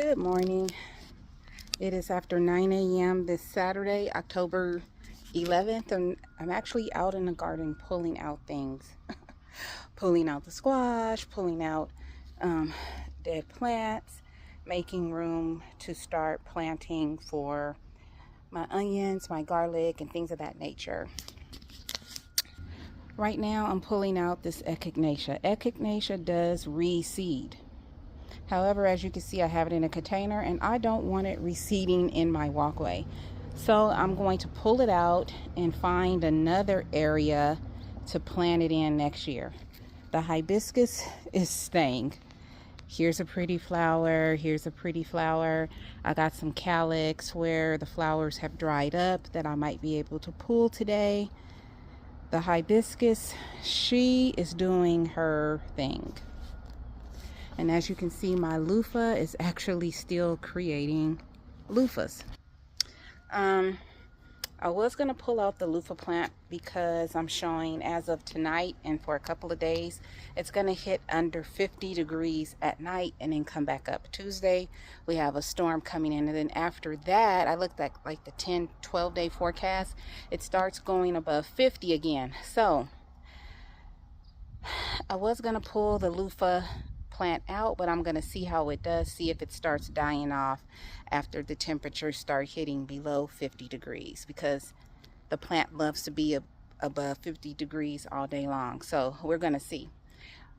Good morning. It is after 9 a.m. this Saturday, October 11th, and I'm actually out in the garden pulling out things. Pulling out the squash, pulling out dead plants, making room to start planting for my onions, my garlic, and things of that nature. Right now, I'm pulling out this echinacea. Echinacea does reseed. However, as you can see, I have it in a container and I don't want it reseeding in my walkway. So I'm going to pull it out and find another area to plant it in next year. The hibiscus is staying. Here's a pretty flower. Here's a pretty flower. I got some calyx where the flowers have dried up that I might be able to pull today. The hibiscus, she is doing her thing. And as you can see, my loofah is actually still creating loofahs. I was going to pull out the loofah plant because I'm showing as of tonight and for a couple of days, it's going to hit under 50 degrees at night and then come back up. Tuesday, we have a storm coming in. And then after that, I looked at like the 10-12 day forecast. It starts going above 50 again. So I was going to pull the loofah plant out, but I'm going to see how it does, see if it starts dying off after the temperatures start hitting below 50 degrees, because the plant loves to be above 50 degrees all day long. So we're going to see.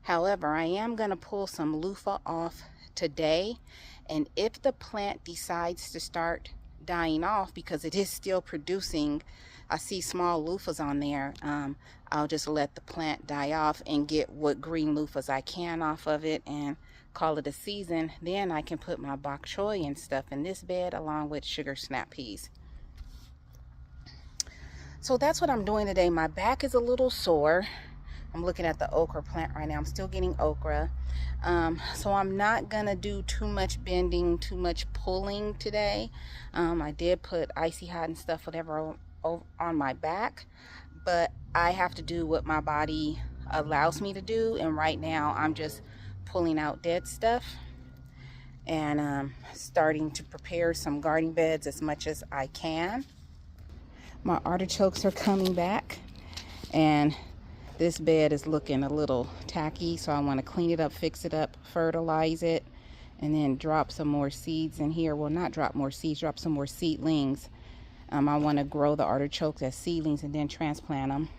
However, I am going to pull some loofah off today, and if the plant decides to start dying off, because it is still producing, I see small loofahs on there, I'll just let the plant die off and get what green loofahs I can off of it and call it a season. Then I can put my bok choy and stuff in this bed along with sugar snap peas. So that's what I'm doing today. My back is a little sore. I'm looking at the okra plant right now. I'm still getting okra. So I'm not gonna do too much bending, too much pulling today. I did put icy hot and stuff, whatever, on my back, but I have to do what my body allows me to do. And right now I'm just pulling out dead stuff and starting to prepare some garden beds as much as I can. My artichokes are coming back, and this bed is looking a little tacky, so I want to clean it up, fix it up, fertilize it, and then drop some more seeds in here. Well, not drop more seeds, drop some more seedlings. I want to grow the artichokes as seedlings and then transplant them.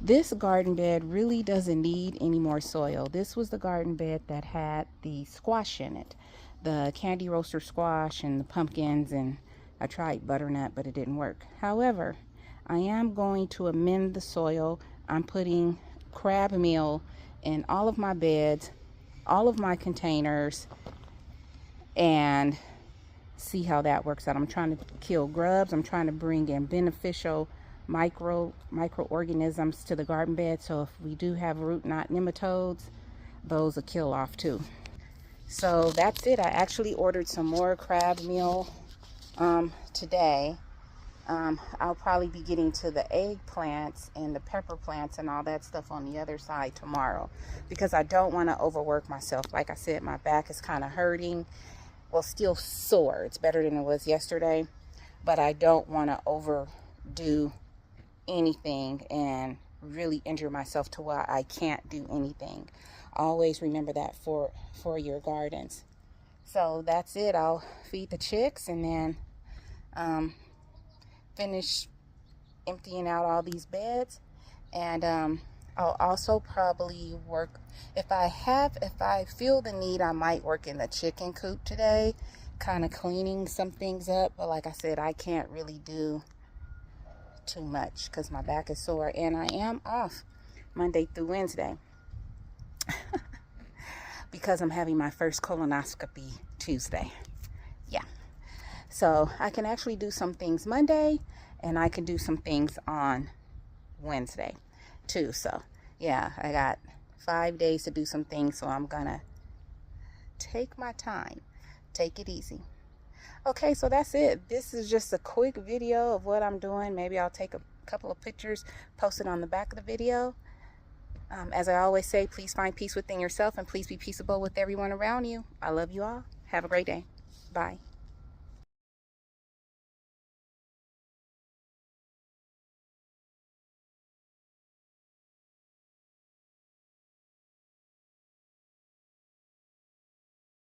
This garden bed really doesn't need any more soil. This was the garden bed that had the squash in it, the candy roaster squash and the pumpkins, and I tried butternut, but it didn't work. However, I am going to amend the soil. I'm putting crab meal in all of my beds, all of my containers, and see how that works out. I'm trying to kill grubs. I'm trying to bring in beneficial microorganisms to the garden bed, so if we do have root knot nematodes, those will kill off too. So that's it. I actually ordered some more crab meal today. I'll probably be getting to the eggplants and the pepper plants and all that stuff on the other side tomorrow, because I don't want to overwork myself. Like I said, my back is kind of hurting. Well, still sore. It's better than it was yesterday, but I don't want to overdo anything and really injure myself to where I can't do anything. Always remember that for your gardens. So that's it. I'll feed the chicks and then finish emptying out all these beds, and I'll also probably work, if I feel the need, I might work in the chicken coop today, kind of cleaning some things up. But like I said, I can't really do too much because my back is sore, and I am off Monday through Wednesday because I'm having my first colonoscopy Tuesday. Yeah, so I can actually do some things Monday, and I can do some things on Wednesday too. So yeah, I got 5 days to do some things, so I'm gonna take my time, take it easy. Okay, so that's it. This is just a quick video of what I'm doing. Maybe I'll take a couple of pictures, post it on the back of the video. As I always say, please find peace within yourself, and please be peaceable with everyone around you. I love you all. Have a great day. Bye.